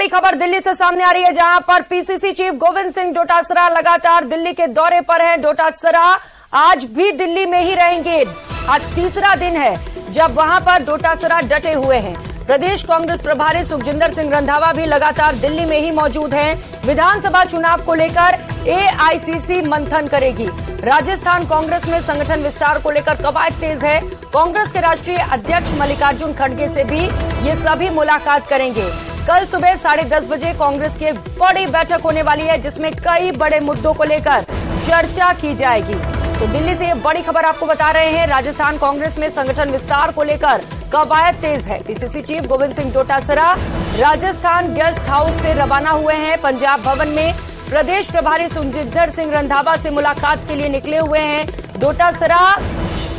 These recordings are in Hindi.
बड़ी खबर दिल्ली से सामने आ रही है, जहां पर पीसीसी चीफ गोविंद सिंह डोटासरा लगातार दिल्ली के दौरे पर हैं। डोटासरा आज भी दिल्ली में ही रहेंगे। आज तीसरा दिन है जब वहां पर डोटासरा डटे हुए हैं। प्रदेश कांग्रेस प्रभारी सुखजिंदर सिंह रंधावा भी लगातार दिल्ली में ही मौजूद हैं। विधानसभा चुनाव को लेकर एआईसीसी मंथन करेगी। राजस्थान कांग्रेस में संगठन विस्तार को लेकर कवायद तेज है। कांग्रेस के राष्ट्रीय अध्यक्ष मल्लिकार्जुन खड़गे से भी ये सभी मुलाकात करेंगे। कल सुबह 10:30 बजे कांग्रेस की एक बड़ी बैठक होने वाली है, जिसमें कई बड़े मुद्दों को लेकर चर्चा की जाएगी। तो दिल्ली से ये बड़ी खबर आपको बता रहे हैं। राजस्थान कांग्रेस में संगठन विस्तार को लेकर कवायद तेज है। PCC chief Govind Singh Dotasra Rajasthan guest house से रवाना हुए हैं। पंजाब भवन में प्रदेश प्रभारी सुखजिंदर सिंह रंधावा से मुलाकात के लिए निकले हुए हैं। डोटासरा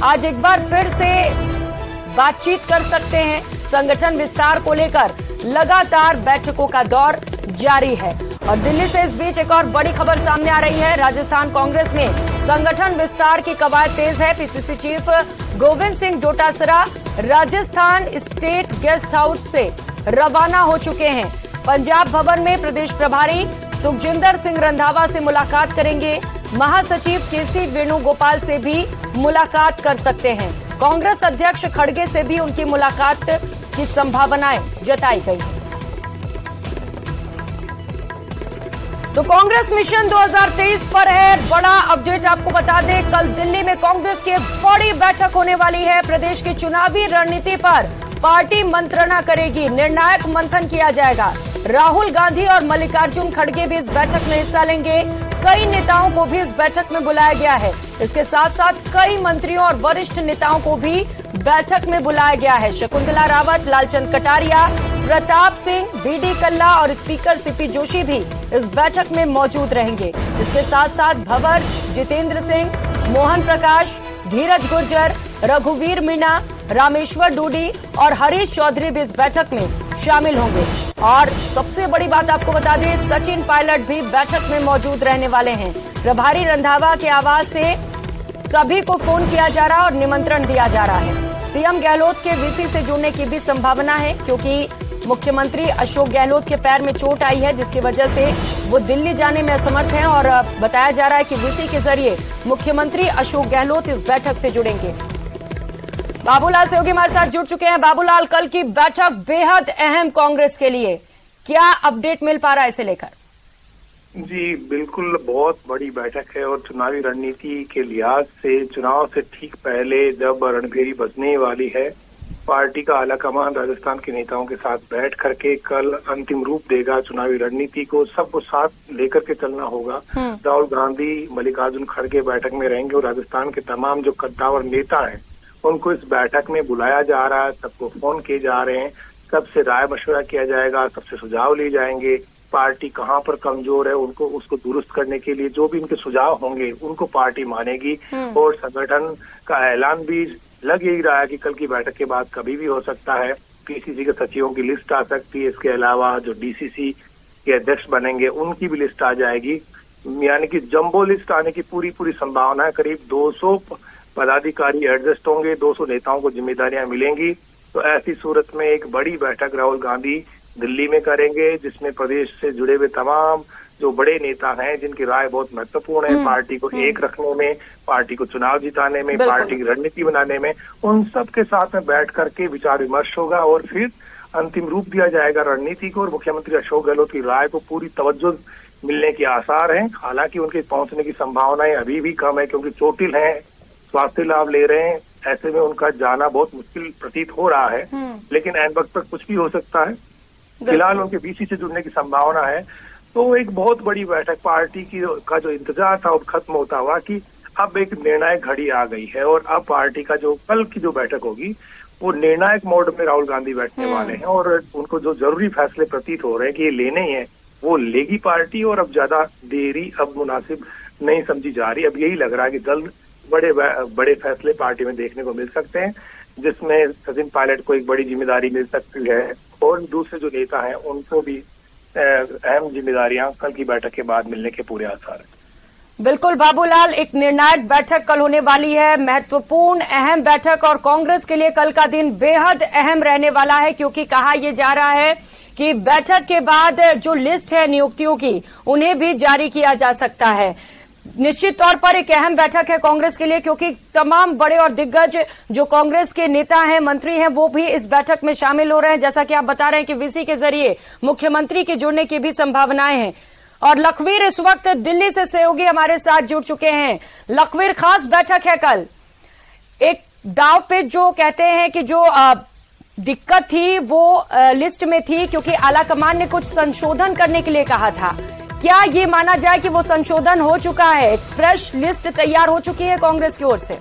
आज एक बार फिर से बातचीत कर सकते हैं। संगठन विस्तार को लेकर लगातार बैठकों का दौर जारी है। और दिल्ली से इस बीच एक और बड़ी खबर सामने आ रही है। राजस्थान कांग्रेस में संगठन विस्तार की कवायद तेज है। PCC chief Govind Singh Dotasra Rajasthan state guest house से रवाना हो चुके हैं। पंजाब भवन में प्रदेश प्रभारी सुखजिंदर सिंह रंधावा से मुलाकात करेंगे। महासचिव केसी वेणुगोपाल से भी मुलाकात कर सकते हैं। कांग्रेस अध्यक्ष खड़गे से भी उनकी मुलाकात की संभावनाएं जताई गई है। तो कांग्रेस मिशन 2023 पर है बड़ा अपडेट। आपको बता दें, कल दिल्ली में कांग्रेस की एक बड़ी बैठक होने वाली है। प्रदेश की चुनावी रणनीति पर पार्टी मंत्रणा करेगी। निर्णायक मंथन किया जाएगा। राहुल गांधी और मल्लिकार्जुन खड़गे भी इस बैठक में हिस्सा लेंगे। कई नेताओं को भी इस बैठक में बुलाया गया है। इसके साथ साथ कई मंत्रियों और वरिष्ठ नेताओं को भी बैठक में बुलाया गया है। शकुंतला रावत, लालचंद कटारिया, प्रताप सिंह, बीडी कल्ला और स्पीकर सीपी जोशी भी इस बैठक में मौजूद रहेंगे। इसके साथ साथ भंवर, जितेंद्र सिंह, मोहन प्रकाश, धीरज गुर्जर, रघुवीर मीणा, रामेश्वर डूडी और हरीश चौधरी भी इस बैठक में शामिल होंगे। और सबसे बड़ी बात आपको बता दें, सचिन पायलट भी बैठक में मौजूद रहने वाले हैं। प्रभारी रंधावा के आवास से सभी को फोन किया जा रहा है और निमंत्रण दिया जा रहा है। सीएम गहलोत के वीसी से जुड़ने की भी संभावना है, क्योंकि मुख्यमंत्री अशोक गहलोत के पैर में चोट आई है, जिसकी वजह से वो दिल्ली जाने में असमर्थ हैं। और बताया जा रहा है कि वीसी के जरिए मुख्यमंत्री अशोक गहलोत इस बैठक से जुड़ेंगे। बाबूलाल सहयोगी हमारे साथ जुड़ चुके हैं। बाबूलाल, कल की बैठक बेहद अहम कांग्रेस के लिए, क्या अपडेट मिल पा रहा है इसे लेकर? जी बिल्कुल, बहुत बड़ी बैठक है और चुनावी रणनीति के लिहाज से चुनाव से ठीक पहले जब रणभेरी बजने वाली है, पार्टी का आलाकमान राजस्थान के नेताओं के साथ बैठ करके कल अंतिम रूप देगा चुनावी रणनीति को। सबको साथ लेकर के चलना होगा। राहुल गांधी, मल्लिकार्जुन खड़गे बैठक में रहेंगे और राजस्थान के तमाम जो कद्दावर नेता हैं उनको इस बैठक में बुलाया जा रहा है। सबको फोन किए जा रहे हैं, सबसे राय मशवरा किया जाएगा, सबसे सुझाव लिए जाएंगे। पार्टी कहाँ पर कमजोर है उसको दुरुस्त करने के लिए जो भी इनके सुझाव होंगे उनको पार्टी मानेगी। और संगठन का ऐलान भी लग यही रहा है कि कल की बैठक के बाद कभी भी हो सकता है। पीसीसी के सचिवों की लिस्ट आ सकती है। इसके अलावा जो डीसीसी के अध्यक्ष बनेंगे उनकी भी लिस्ट आ जाएगी। यानी कि जंबो लिस्ट आने की पूरी संभावना है। करीब 200 पदाधिकारी एडजस्ट होंगे, 200 नेताओं को जिम्मेदारियां मिलेंगी। तो ऐसी सूरत में एक बड़ी बैठक राहुल गांधी दिल्ली में करेंगे, जिसमें प्रदेश से जुड़े हुए तमाम जो बड़े नेता हैं जिनकी राय बहुत महत्वपूर्ण है पार्टी को एक रखने में, पार्टी को चुनाव जिताने में, पार्टी की रणनीति बनाने में, उन सब के साथ में बैठ करके विचार विमर्श होगा और फिर अंतिम रूप दिया जाएगा रणनीति को। और मुख्यमंत्री अशोक गहलोत की राय को पूरी तवज्जो मिलने के आसार हैं। हालांकि उनके पहुंचने की संभावनाएं अभी भी कम है, क्योंकि चोटिल हैं, स्वास्थ्य लाभ ले रहे हैं। ऐसे में उनका जाना बहुत मुश्किल प्रतीत हो रहा है, लेकिन ऐन वक्त तक कुछ भी हो सकता है। फिलहाल उनके बीसी से जुड़ने की संभावना है। तो एक बहुत बड़ी बैठक पार्टी की का जो इंतजार था वो खत्म होता हुआ कि अब एक निर्णायक घड़ी आ गई है। और अब पार्टी का जो कल की जो बैठक होगी वो निर्णायक मोड में राहुल गांधी बैठने वाले हैं। और उनको जो जरूरी फैसले प्रतीत हो रहे हैं कि ये लेने ही है वो लेगी पार्टी। और अब ज्यादा देरी अब मुनासिब नहीं समझी जा रही। अब यही लग रहा है कि जल्द बड़े फैसले पार्टी में देखने को मिल सकते हैं, जिसमें सचिन पायलट को एक बड़ी जिम्मेदारी मिल सकती है और दूसरे जो नेता हैं उनको भी अहम जिम्मेदारियां कल की बैठक के बाद मिलने के पूरे आसार हैं। बिल्कुल बाबूलाल, एक निर्णायक बैठक कल होने वाली है, महत्वपूर्ण अहम बैठक, और कांग्रेस के लिए कल का दिन बेहद अहम रहने वाला है, क्योंकि कहा यह जा रहा है कि बैठक के बाद जो लिस्ट है नियुक्तियों की उन्हें भी जारी किया जा सकता है। निश्चित तौर पर एक अहम बैठक है कांग्रेस के लिए, क्योंकि तमाम बड़े और दिग्गज जो कांग्रेस के नेता हैं, मंत्री हैं, वो भी इस बैठक में शामिल हो रहे हैं। जैसा कि आप बता रहे हैं कि वीसी के जरिए मुख्यमंत्री के जुड़ने की भी संभावनाएं हैं। और लखवीर इस वक्त दिल्ली से सहयोगी हमारे साथ जुड़ चुके हैं। लखवीर, खास बैठक है कल। एक दाव पे जो कहते हैं कि जो दिक्कत थी वो लिस्ट में थी, क्योंकि आलाकमान ने कुछ संशोधन करने के लिए कहा था। क्या ये माना जाए कि वो संशोधन हो चुका है, फ्रेश लिस्ट तैयार हो चुकी है कांग्रेस की ओर से?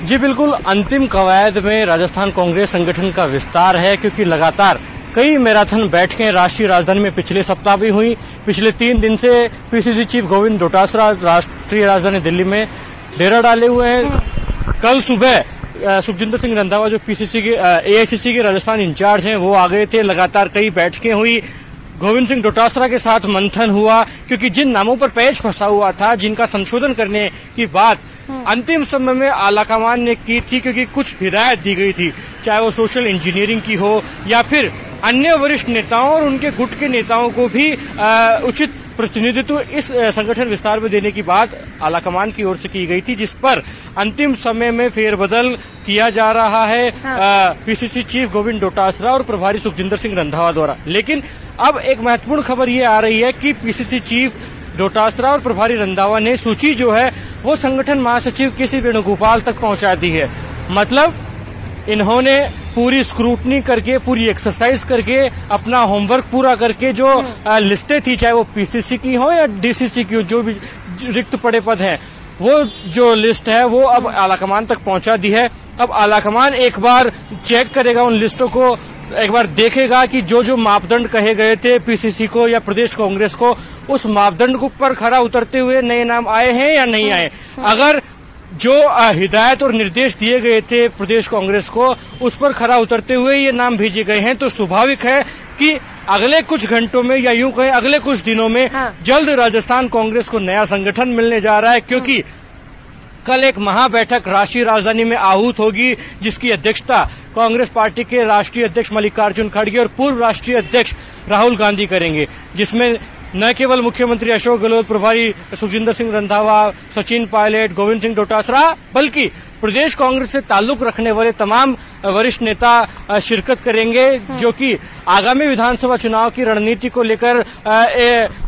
जी बिल्कुल, अंतिम कवायद में राजस्थान कांग्रेस संगठन का विस्तार है, क्योंकि लगातार कई मैराथन बैठकें राष्ट्रीय राजधानी में पिछले सप्ताह भी हुई। पिछले 3 दिन से पीसीसी चीफ गोविंद डोटासरा राष्ट्रीय राजधानी दिल्ली में डेरा डाले हुए हैं। कल सुबह सुखजिंदर सिंह रंधावा जो पीसीसी के एआईसीसी के राजस्थान इंचार्ज हैं, वो आ गए थे। लगातार कई बैठकें हुई, गोविंद सिंह डोटासरा के साथ मंथन हुआ, क्योंकि जिन नामों पर पेच फंसा हुआ था, जिनका संशोधन करने की बात अंतिम समय में आलाकमान ने की थी, क्योंकि कुछ हिदायत दी गई थी, चाहे वो सोशल इंजीनियरिंग की हो या फिर अन्य वरिष्ठ नेताओं और उनके गुट के नेताओं को भी उचित प्रतिनिधित्व इस संगठन विस्तार में देने की बात आलाकमान की ओर से की गई थी, जिस पर अंतिम समय में फेरबदल किया जा रहा है पीसीसी चीफ गोविंद डोटासरा और प्रभारी सुखजिंदर सिंह रंधावा द्वारा। लेकिन अब एक महत्वपूर्ण खबर ये आ रही है कि पीसीसी चीफ डोटासरा और प्रभारी रंधावा ने सूची जो है वो संगठन महासचिव के.सी. वेणुगोपाल तक पहुंचा दी है। मतलब इन्होंने पूरी स्क्रूटनी करके, पूरी एक्सरसाइज करके, अपना होमवर्क पूरा करके जो लिस्टें थी, चाहे वो पीसीसी की हो या डीसीसी की हो, जो भी रिक्त पड़े पद हैं, वो जो लिस्ट है वो अब आलाकमान तक पहुंचा दी है। अब आलाकमान एक बार चेक करेगा उन लिस्टों को, एक बार देखेगा कि जो जो मापदंड कहे गए थे पीसीसी को या प्रदेश कांग्रेस को, उस मापदंड पर खरा उतरते हुए नए नाम आए हैं या नहीं आए। अगर जो हिदायत और निर्देश दिए गए थे प्रदेश कांग्रेस को, उस पर खरा उतरते हुए ये नाम भेजे गए हैं, तो स्वाभाविक है कि अगले कुछ घंटों में या यूं कहें अगले कुछ दिनों में जल्द राजस्थान कांग्रेस को नया संगठन मिलने जा रहा है। क्योंकि कल एक महाबैठक राष्ट्रीय राजधानी में आहूत होगी, जिसकी अध्यक्षता कांग्रेस पार्टी के राष्ट्रीय अध्यक्ष मल्लिकार्जुन खड़गे और पूर्व राष्ट्रीय अध्यक्ष राहुल गांधी करेंगे, जिसमें न केवल मुख्यमंत्री अशोक गहलोत, प्रभारी सुखजिंदर सिंह रंधावा, सचिन पायलट, गोविंद सिंह डोटासरा, बल्कि प्रदेश कांग्रेस से ताल्लुक रखने वाले तमाम वरिष्ठ नेता शिरकत करेंगे, जो कि आगामी विधानसभा चुनाव की रणनीति को लेकर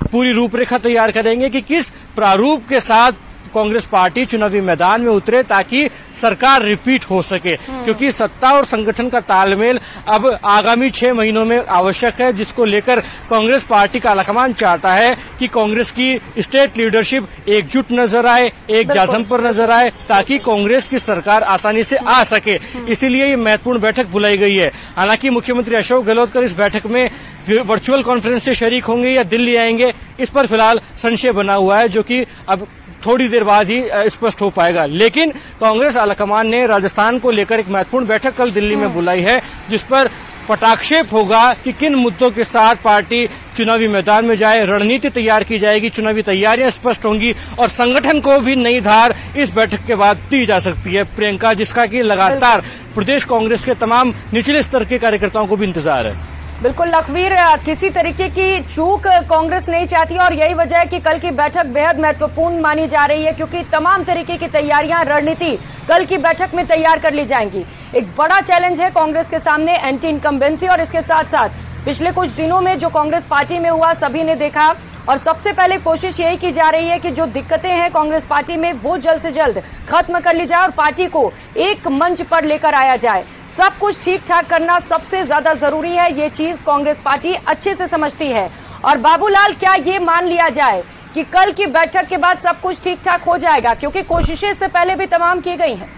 पूरी रूपरेखा तैयार करेंगे कि किस प्रारूप के साथ कांग्रेस पार्टी चुनावी मैदान में उतरे ताकि सरकार रिपीट हो सके। क्योंकि सत्ता और संगठन का तालमेल अब आगामी 6 महीनों में आवश्यक है, जिसको लेकर कांग्रेस पार्टी का आलाकमान चाहता है कि कांग्रेस की स्टेट लीडरशिप एकजुट नजर आए, एक जाजम पर नजर आए, ताकि कांग्रेस की सरकार आसानी से आ सके। इसीलिए ये महत्वपूर्ण बैठक बुलाई गई है। हालांकि मुख्यमंत्री अशोक गहलोत इस बैठक में वर्चुअल कॉन्फ्रेंस से शरीक होंगे या दिल्ली आएंगे, इस पर फिलहाल संशय बना हुआ है, जो कि अब थोड़ी देर बाद ही स्पष्ट हो पाएगा। लेकिन कांग्रेस आलाकमान ने राजस्थान को लेकर एक महत्वपूर्ण बैठक कल दिल्ली में बुलाई है, जिस पर पटाक्षेप होगा कि किन मुद्दों के साथ पार्टी चुनावी मैदान में जाए, रणनीति तैयार की जाएगी, चुनावी तैयारियां स्पष्ट होंगी और संगठन को भी नई धार इस बैठक के बाद दी जा सकती है। प्रियंका, जिसका कि लगातार प्रदेश कांग्रेस के तमाम निचले स्तर के कार्यकर्ताओं को भी इंतजार है। बिल्कुल लखवीर, किसी तरीके की चूक कांग्रेस नहीं चाहती और यही वजह है कि कल की बैठक बेहद महत्वपूर्ण मानी जा रही है, क्योंकि तमाम तरीके की तैयारियां, रणनीति कल की बैठक में तैयार कर ली जाएंगी। एक बड़ा चैलेंज है कांग्रेस के सामने, एंटी इनकम्बेंसी, और इसके साथ साथ पिछले कुछ दिनों में जो कांग्रेस पार्टी में हुआ सभी ने देखा, और सबसे पहले कोशिश यही की जा रही है कि जो दिक्कतें हैं कांग्रेस पार्टी में वो जल्द से जल्द खत्म कर ली जाए और पार्टी को एक मंच पर लेकर आया जाए। सब कुछ ठीक ठाक करना सबसे ज्यादा जरूरी है, ये चीज कांग्रेस पार्टी अच्छे से समझती है। और बाबूलाल, क्या ये मान लिया जाए कि कल की बैठक के बाद सब कुछ ठीक ठाक हो जाएगा, क्योंकि कोशिशें इससे पहले भी तमाम की गई हैं?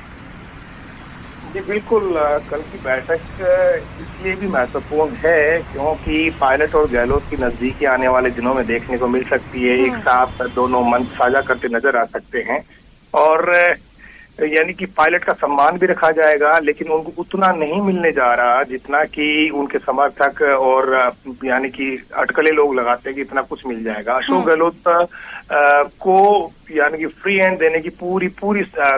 जी बिल्कुल, कल की बैठक इसलिए भी महत्वपूर्ण है क्योंकि पायलट और गहलोत की नजदीकी आने वाले दिनों में देखने को मिल सकती है। एक साथ दोनों मंच साझा करते नजर आ सकते हैं और यानी कि पायलट का सम्मान भी रखा जाएगा, लेकिन उनको उतना नहीं मिलने जा रहा जितना कि उनके समर्थक और यानी कि अटकले लोग लगाते हैं कि इतना कुछ मिल जाएगा। अशोक गहलोत को यानी कि फ्री हैंड देने की पूरी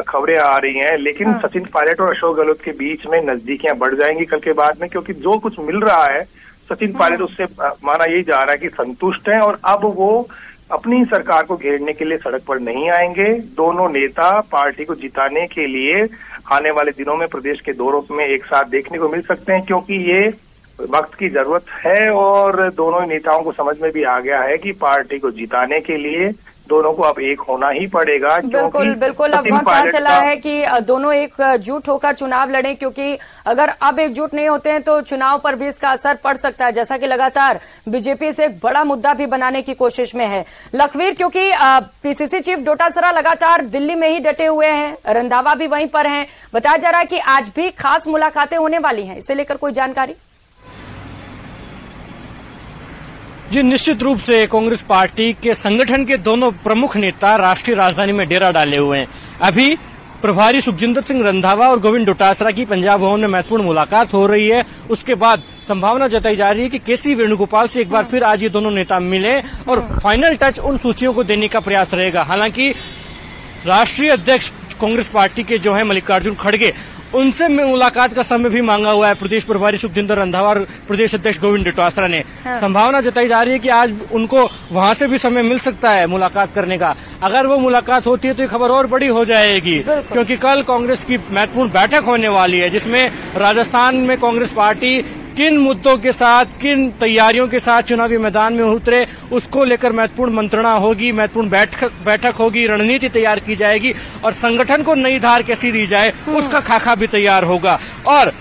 खबरें आ रही हैं, लेकिन सचिन पायलट और अशोक गहलोत के बीच में नजदीकियां बढ़ जाएंगी कल के बाद में, क्योंकि जो कुछ मिल रहा है सचिन पायलट उससे माना यही जा रहा है कि संतुष्ट हैं और अब वो अपनी सरकार को घेरने के लिए सड़क पर नहीं आएंगे। दोनों नेता पार्टी को जिताने के लिए आने वाले दिनों में प्रदेश के दौरों में एक साथ देखने को मिल सकते हैं, क्योंकि ये वक्त की जरूरत है और दोनों ही नेताओं को समझ में भी आ गया है कि पार्टी को जिताने के लिए दोनों को अब एक होना ही पड़ेगा। बिल्कुल अब वक्त आ चला है कि दोनों एकजुट होकर चुनाव लड़ें, क्योंकि अगर अब एकजुट नहीं होते हैं तो चुनाव पर भी इसका असर पड़ सकता है, जैसा कि लगातार बीजेपी इसे एक बड़ा मुद्दा भी बनाने की कोशिश में है। लखवीर, क्योंकि पीसीसी चीफ डोटासरा लगातार दिल्ली में ही डटे हुए हैं, रंधावा भी वहीं पर हैं, बताया जा रहा है कि आज भी खास मुलाकातें होने वाली हैं, इसे लेकर कोई जानकारी? जी, निश्चित रूप से कांग्रेस पार्टी के संगठन के दोनों प्रमुख नेता राष्ट्रीय राजधानी में डेरा डाले हुए हैं। अभी प्रभारी सुखजिंदर सिंह रंधावा और गोविंद डोटासरा की पंजाब भवन में महत्वपूर्ण मुलाकात हो रही है। उसके बाद संभावना जताई जा रही है कि केसी वेणुगोपाल से एक बार फिर आज ये दोनों नेता मिले और फाइनल टच उन सूचियों को देने का प्रयास रहेगा। हालांकि राष्ट्रीय अध्यक्ष कांग्रेस पार्टी के जो है मल्लिकार्जुन खड़गे, उनसे मुलाकात का समय भी मांगा हुआ है प्रदेश प्रभारी सुखजिंदर रंधावा और प्रदेश अध्यक्ष गोविंद डोटासरा ने। संभावना जताई जा रही है कि आज उनको वहां से भी समय मिल सकता है मुलाकात करने का। अगर वो मुलाकात होती है तो ये खबर और बड़ी हो जाएगी, क्योंकि कल कांग्रेस की महत्वपूर्ण बैठक होने वाली है, जिसमें राजस्थान में कांग्रेस पार्टी किन मुद्दों के साथ, किन तैयारियों के साथ चुनावी मैदान में उतरे, उसको लेकर महत्वपूर्ण मंत्रणा होगी, महत्वपूर्ण बैठक होगी, रणनीति तैयार की जाएगी और संगठन को नई धार कैसी दी जाए उसका खाका भी तैयार होगा। और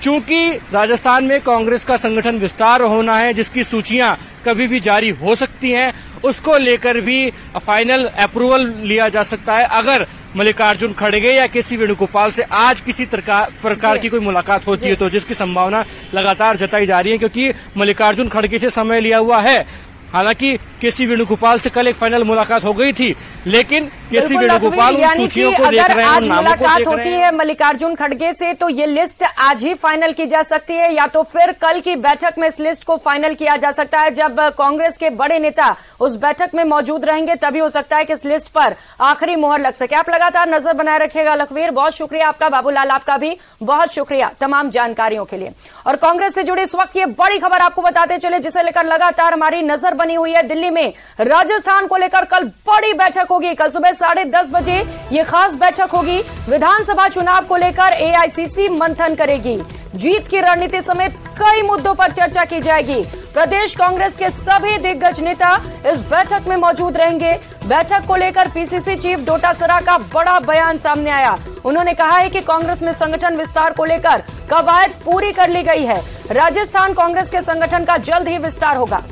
चूंकि राजस्थान में कांग्रेस का संगठन विस्तार होना है, जिसकी सूचियां कभी भी जारी हो सकती हैं, उसको लेकर भी फाइनल अप्रूवल लिया जा सकता है। अगर मल्लिकार्जुन खड़गे या केसी वेणुगोपाल से आज किसी प्रकार की कोई मुलाकात होती है तो, जिसकी संभावना लगातार जताई जा रही है, क्योंकि मल्लिकार्जुन खड़गे से समय लिया हुआ है। हालांकि केसी वेणुगोपाल से कल एक फाइनल मुलाकात हो गई थी, लेकिन केसी वेणुगोपाल उन सूचियों को देख रहे हैं, आज मुलाकात होती है मल्लिकार्जुन खड़गे से तो ये लिस्ट आज ही फाइनल की जा सकती है, या तो फिर कल की बैठक में इस लिस्ट को फाइनल किया जा सकता है। जब कांग्रेस के बड़े नेता उस बैठक में मौजूद रहेंगे तभी हो सकता है कि इस लिस्ट पर आखिरी मोहर लग सके। आप लगातार नजर बनाए रखिएगा लखवीर, बहुत शुक्रिया आपका। बाबूलाल, आपका भी बहुत शुक्रिया तमाम जानकारियों के लिए। और कांग्रेस से जुड़ी इस वक्त ये बड़ी खबर आपको बताते चले, जिसे लेकर लगातार हमारी नजर बनी हुई है। दिल्ली में राजस्थान को लेकर कल बड़ी बैठक होगी। कल सुबह 10:30 बजे ये खास बैठक होगी। विधानसभा चुनाव को लेकर एआईसीसी मंथन करेगी। जीत की रणनीति समेत कई मुद्दों पर चर्चा की जाएगी। प्रदेश कांग्रेस के सभी दिग्गज नेता इस बैठक में मौजूद रहेंगे। बैठक को लेकर पीसीसी चीफ डोटासरा का बड़ा बयान सामने आया। उन्होंने कहा है कि कांग्रेस में संगठन विस्तार को लेकर कवायद पूरी कर ली गई है। राजस्थान कांग्रेस के संगठन का जल्द ही विस्तार होगा।